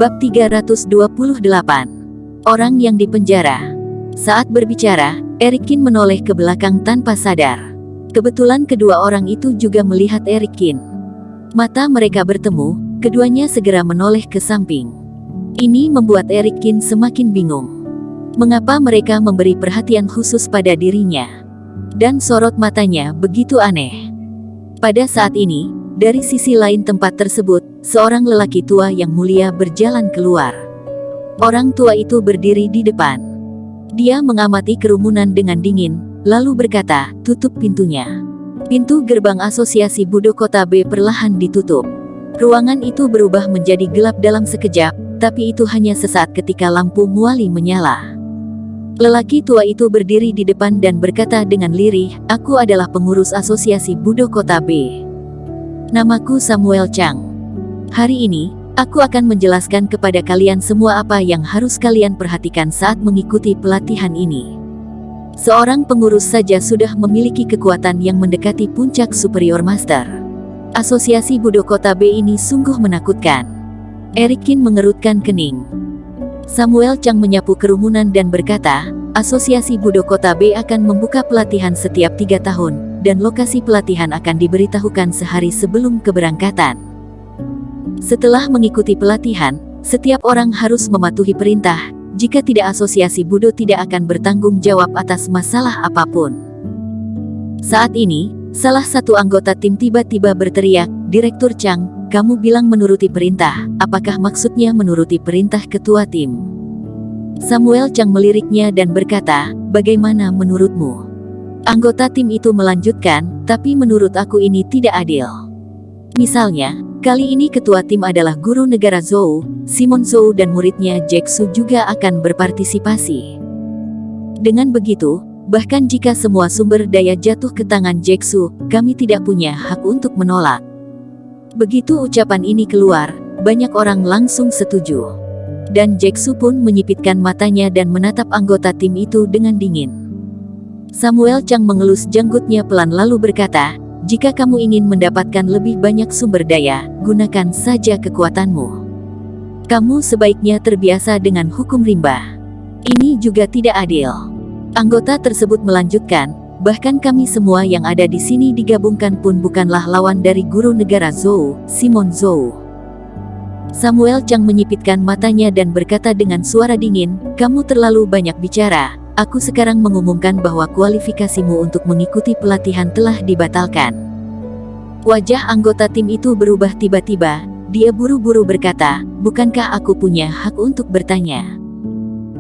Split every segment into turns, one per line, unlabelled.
Bab 328. Orang yang dipenjara. Saat berbicara, Erikin menoleh ke belakang tanpa sadar. Kebetulan kedua orang itu juga melihat Erikin. Mata mereka bertemu, keduanya segera menoleh ke samping. Ini membuat Erikin semakin bingung. Mengapa mereka memberi perhatian khusus pada dirinya? Dan sorot matanya begitu aneh. Pada saat ini, dari sisi lain tempat tersebut, seorang lelaki tua yang mulia berjalan keluar. Orang tua itu berdiri di depan. Dia mengamati kerumunan dengan dingin, lalu berkata, "Tutup pintunya." Pintu gerbang Asosiasi Budo Kota B perlahan ditutup. Ruangan itu berubah menjadi gelap dalam sekejap, tapi itu hanya sesaat ketika lampu muali menyala. Lelaki tua itu berdiri di depan dan berkata dengan lirih, "Aku adalah pengurus Asosiasi Budo Kota B. Namaku Samuel Chang. Hari ini, aku akan menjelaskan kepada kalian semua apa yang harus kalian perhatikan saat mengikuti pelatihan ini." Seorang pengurus saja sudah memiliki kekuatan yang mendekati puncak Superior Master. Asosiasi Budo Kota B ini sungguh menakutkan. Erikin mengerutkan kening. Samuel Chang menyapu kerumunan dan berkata, "Asosiasi Budo Kota B akan membuka pelatihan setiap 3 tahun. Dan lokasi pelatihan akan diberitahukan sehari sebelum keberangkatan. Setelah mengikuti pelatihan, setiap orang harus mematuhi perintah. Jika tidak, asosiasi Budo tidak akan bertanggung jawab atas masalah apapun." Saat ini, salah satu anggota tim tiba-tiba berteriak, "Direktur Chang, kamu bilang menuruti perintah, apakah maksudnya menuruti perintah ketua tim?" Samuel Chang meliriknya dan berkata, "Bagaimana menurutmu?" Anggota tim itu melanjutkan, "Tapi menurut aku ini tidak adil. Misalnya, kali ini ketua tim adalah guru negara Zhou, Simon Zhou dan muridnya Jack Su juga akan berpartisipasi. Dengan begitu, bahkan jika semua sumber daya jatuh ke tangan Jack Su, kami tidak punya hak untuk menolak." Begitu ucapan ini keluar, banyak orang langsung setuju. Dan Jack Su pun menyipitkan matanya dan menatap anggota tim itu dengan dingin. Samuel Chang mengelus janggutnya pelan lalu berkata, "Jika kamu ingin mendapatkan lebih banyak sumber daya, gunakan saja kekuatanmu. Kamu sebaiknya terbiasa dengan hukum rimba. Ini juga tidak adil." Anggota tersebut melanjutkan, "Bahkan kami semua yang ada di sini digabungkan pun bukanlah lawan dari guru negara Zhou, Simon Zhou." Samuel Chang menyipitkan matanya dan berkata dengan suara dingin, "Kamu terlalu banyak bicara. Aku sekarang mengumumkan bahwa kualifikasimu untuk mengikuti pelatihan telah dibatalkan." Wajah anggota tim itu berubah tiba-tiba. Dia buru-buru berkata, "Bukankah aku punya hak untuk bertanya?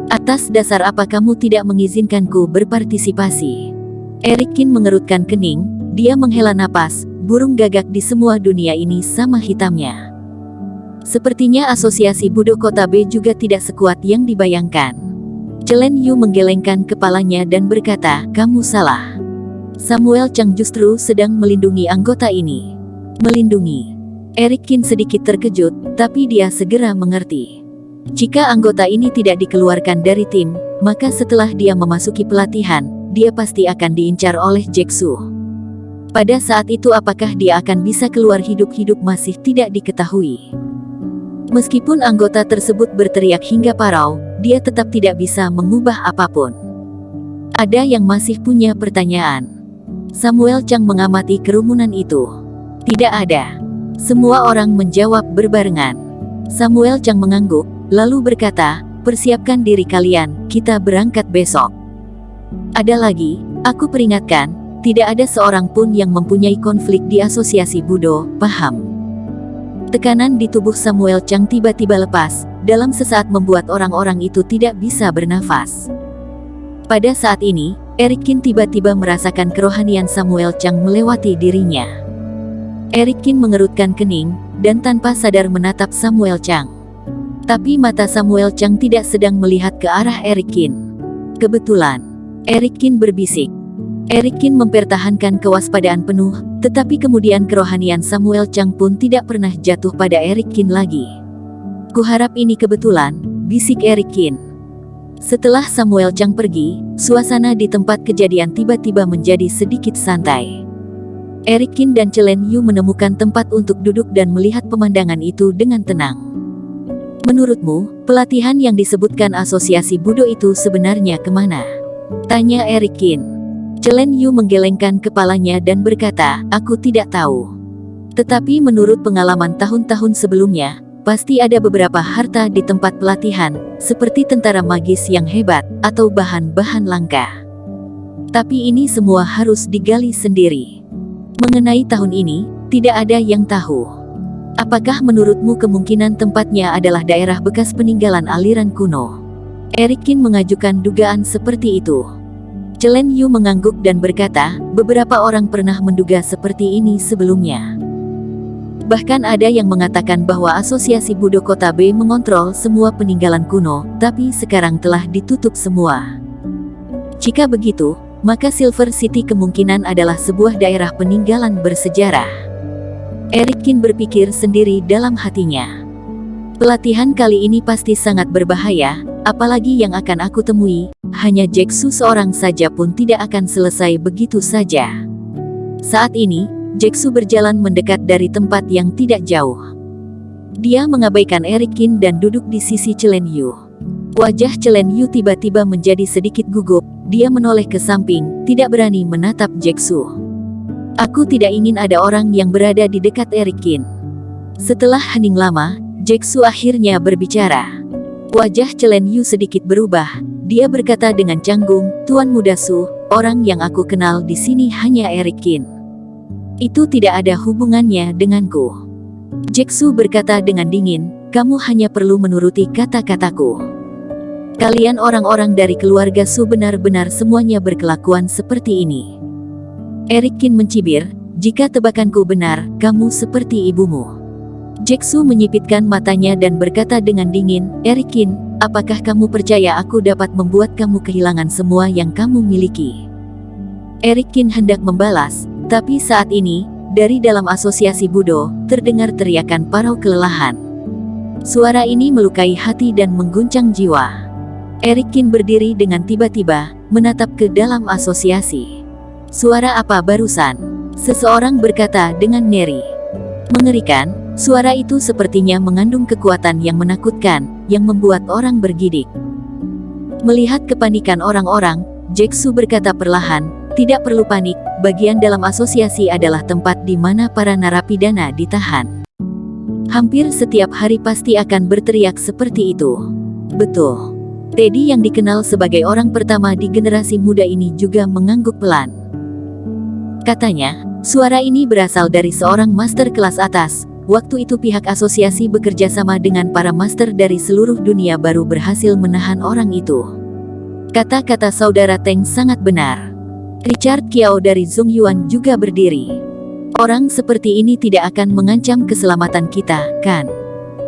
Atas dasar apa kamu tidak mengizinkanku berpartisipasi?" Erikin mengerutkan kening. Dia menghela napas. Burung gagak di semua dunia ini sama hitamnya. Sepertinya asosiasi Budo Kota B juga tidak sekuat yang dibayangkan. Chelen Yu menggelengkan kepalanya dan berkata, "Kamu salah. Samuel Chang justru sedang melindungi anggota ini." Melindungi? Erikin sedikit terkejut, tapi dia segera mengerti. Jika anggota ini tidak dikeluarkan dari tim, maka setelah dia memasuki pelatihan, dia pasti akan diincar oleh Jack Su. Pada saat itu apakah dia akan bisa keluar hidup-hidup masih tidak diketahui. Meskipun anggota tersebut berteriak hingga parau, dia tetap tidak bisa mengubah apapun. Ada yang masih punya pertanyaan? Samuel Chang mengamati kerumunan itu. Tidak ada. Semua orang menjawab berbarengan. Samuel Chang mengangguk, lalu berkata, "Persiapkan diri kalian, kita berangkat besok." Ada lagi, aku peringatkan, tidak ada seorang pun yang mempunyai konflik di asosiasi Budo, paham? Tekanan di tubuh Samuel Chang tiba-tiba lepas, dalam sesaat membuat orang-orang itu tidak bisa bernafas. Pada saat ini, Erikin tiba-tiba merasakan kerohanian Samuel Chang melewati dirinya. Erikin mengerutkan kening, dan tanpa sadar menatap Samuel Chang. Tapi mata Samuel Chang tidak sedang melihat ke arah Erikin. Kebetulan, Erikin berbisik. Erikin mempertahankan kewaspadaan penuh, tetapi kemudian kerohanian Samuel Chang pun tidak pernah jatuh pada Erikin lagi. "Kuharap ini kebetulan," bisik Erikin. Setelah Samuel Chang pergi, suasana di tempat kejadian tiba-tiba menjadi sedikit santai. Erikin dan Chelen Yu menemukan tempat untuk duduk dan melihat pemandangan itu dengan tenang. Menurutmu, pelatihan yang disebutkan asosiasi Budo itu sebenarnya kemana? Tanya Erikin. Chelen Yu menggelengkan kepalanya dan berkata, aku tidak tahu. Tetapi menurut pengalaman tahun-tahun sebelumnya, pasti ada beberapa harta di tempat pelatihan, seperti tentara magis yang hebat, atau bahan-bahan langka. Tapi ini semua harus digali sendiri. Mengenai tahun ini, tidak ada yang tahu. Apakah menurutmu kemungkinan tempatnya adalah daerah bekas peninggalan aliran kuno? Erikin mengajukan dugaan seperti itu. Chelen Yu mengangguk dan berkata, beberapa orang pernah menduga seperti ini sebelumnya. Bahkan ada yang mengatakan bahwa asosiasi Budo Kota B mengontrol semua peninggalan kuno, tapi sekarang telah ditutup semua. Jika begitu, maka Silver City kemungkinan adalah sebuah daerah peninggalan bersejarah. Erikin berpikir sendiri dalam hatinya. Pelatihan kali ini pasti sangat berbahaya, apalagi yang akan aku temui, hanya Jaeksu seorang saja pun tidak akan selesai begitu saja. Saat ini, Jaeksu berjalan mendekat dari tempat yang tidak jauh. Dia mengabaikan Erikin dan duduk di sisi Chelen Yu. Wajah Chelen Yu tiba-tiba menjadi sedikit gugup, dia menoleh ke samping, tidak berani menatap Jaeksu. Aku tidak ingin ada orang yang berada di dekat Erikin. Setelah hening lama, Jaeksu akhirnya berbicara. Wajah Chelen Yu sedikit berubah, dia berkata dengan canggung, Tuan Muda Su, orang yang aku kenal di sini hanya Erikin. Itu tidak ada hubungannya denganku. Jaeksu berkata dengan dingin, kamu hanya perlu menuruti kata-kataku. Kalian orang-orang dari keluarga Su benar-benar semuanya berkelakuan seperti ini. Erikin mencibir, jika tebakanku benar, kamu seperti ibumu. Jaeksu menyipitkan matanya dan berkata dengan dingin, Erikin, apakah kamu percaya aku dapat membuat kamu kehilangan semua yang kamu miliki? Erikin hendak membalas, tapi saat ini, dari dalam asosiasi Budo, terdengar teriakan parau kelelahan. Suara ini melukai hati dan mengguncang jiwa. Erikin berdiri dengan tiba-tiba, menatap ke dalam asosiasi. Suara apa barusan? Seseorang berkata dengan ngeri. Mengerikan, suara itu sepertinya mengandung kekuatan yang menakutkan, yang membuat orang bergidik. Melihat kepanikan orang-orang, Jaeksu berkata perlahan, tidak perlu panik, bagian dalam asosiasi adalah tempat di mana para narapidana ditahan. Hampir setiap hari pasti akan berteriak seperti itu. Betul. Teddy yang dikenal sebagai orang pertama di generasi muda ini juga mengangguk pelan. Katanya, suara ini berasal dari seorang master kelas atas. Waktu itu pihak asosiasi bekerja sama dengan para master dari seluruh dunia baru berhasil menahan orang itu. Kata-kata saudara Teng sangat benar. Richard Kiao dari Zhongyuan juga berdiri. Orang seperti ini tidak akan mengancam keselamatan kita, kan?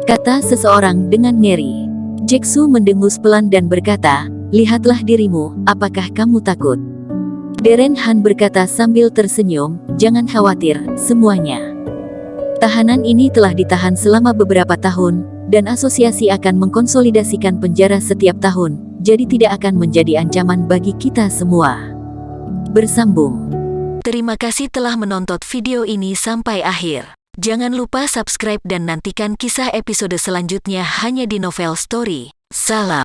Kata seseorang dengan ngeri. Jaeksu mendengus pelan dan berkata, lihatlah dirimu, apakah kamu takut? Deren Han berkata sambil tersenyum, jangan khawatir, semuanya. Tahanan ini telah ditahan selama beberapa tahun, dan asosiasi akan mengkonsolidasikan penjara setiap tahun, jadi tidak akan menjadi ancaman bagi kita semua. Bersambung. Terima kasih telah menonton video ini sampai akhir. Jangan lupa subscribe dan nantikan kisah episode selanjutnya hanya di Novel Story. Salam.